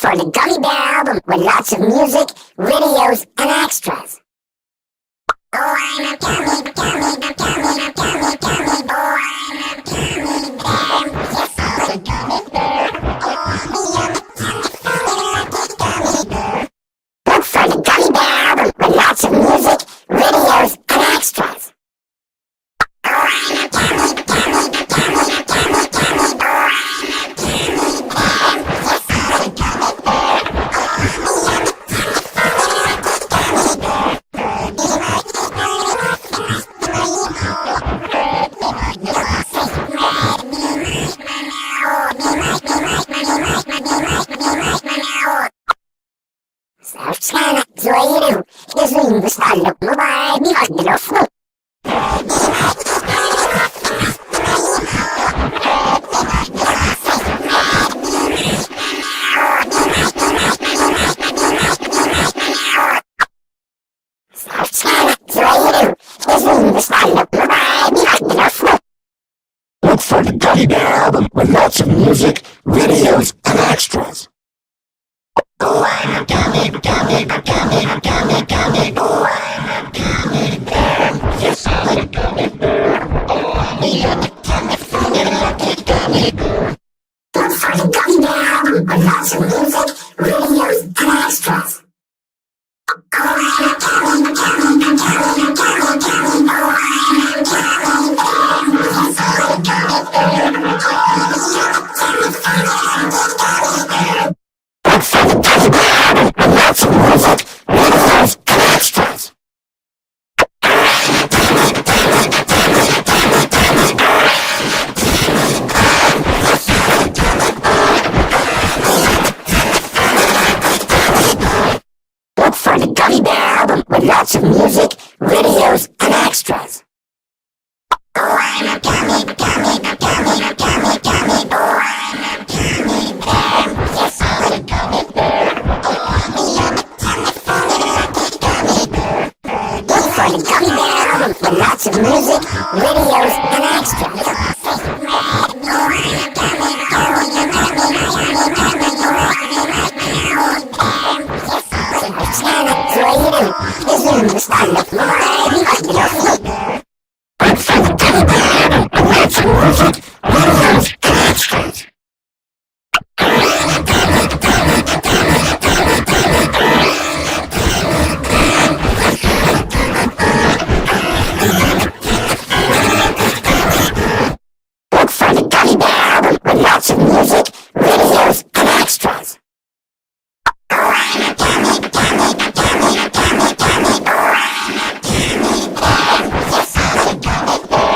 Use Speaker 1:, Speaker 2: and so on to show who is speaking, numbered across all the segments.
Speaker 1: for the Gummy Bear album with lots of music, videos, and extras. Oh, I'm a gummy, gummy, gummy, gummy, gummy, gummy. Oh, I'm a gummy bear. Yes, I'm a gummy bear. Oh, me, I'm a gummy bear. Look for the Gummy Bear album with lots of music, videos, and extras. Oh, I'm a gummy, gummy, gummy, gummy, gummy. Oh, I'm a gummy bear. Yes, I'm a gummy bear. Oh, me, I'm a gummy bear. Савчана, зоиру, извини, достали, бывает, не возьмешь. Look for the Gummy Bear album with lots of music, videos, and extras. Oh, I'm a gummy, gummy, gummy, gummy, gummy. Oh, I'm a gummy bear. Yes, I'm a gummy bear. Oh, me, I'm a gummy, lucky gummy bear. Look for the Gummy Bear album with lots of music, videos, and extras. Oh, I'm a gummy, gummy, gummy, gummy, gummy. Oh, I'm a gummy bear. Yes, I'm a gummy bear. Look for the Gummy Bear album with lots of music, videos, and extras. Look for the Gummy Bear album with lots of music, videos, and extras. Oh, I'm a gummy, gummy, gummy, gummy, gummy. Oh, I'm a gummy bear. Yes, I'm a gummy bear. Oh, me, I'm a gummy bear. Look for the Gummy Bear album with lots of music, videos, and extras. Oh, I'm a gummy, gummy, gummy, gummy, gummy. Савчана, зоиру, извини, достали, бывает, не возьмешь. Look for the Gummy Bear album with lots of music, videos, and extras. Look for the Gummy Bear album with lots of music, videos, and extras. Oh, I'm a gummy, gummy, gummy, gummy, gummy. Oh, I'm a gummy bear. Yes, I'm a gummy bear.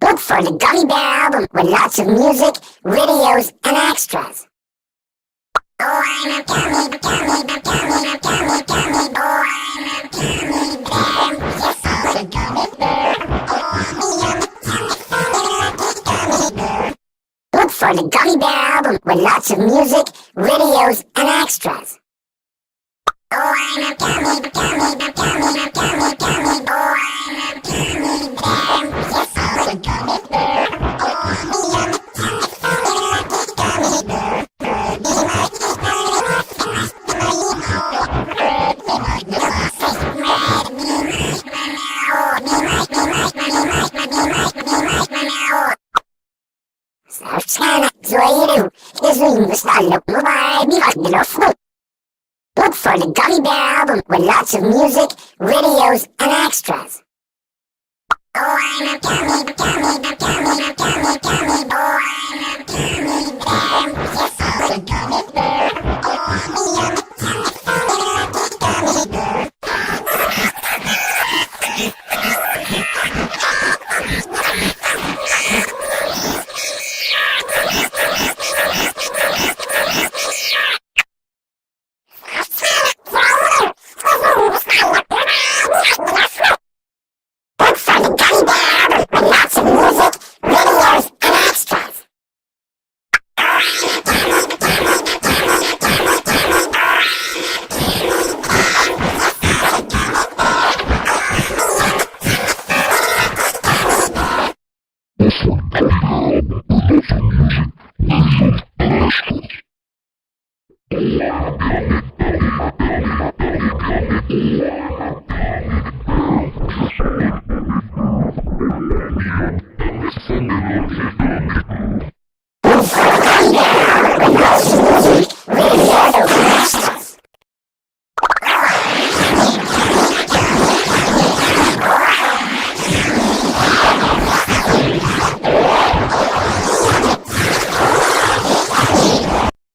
Speaker 1: Look for the Gummy Bear album with lots of music, videos, and extras. Oh, I'm a gummy, gummy, gummy, gummy, gummy. Oh, I'm a gummy bear. Yes, I'm a gummy bear. Oh, me, I'm a gummy bear. Look for the Gummy Bear album with lots of music, videos, and extras. Oh, I'm a gummy, gummy, gummy, gummy, gummy. Oh, I'm a gummy bear. Yes, I'm a gummy bear. Oh, me, I'm a gummy bear. Савчана, зоиру, извини, достали, бывает, не возьмешь. Look for the Gummy Bear album with lots of music, videos, and extras. Oh, I'm a gummy, gummy, gummy, gummy.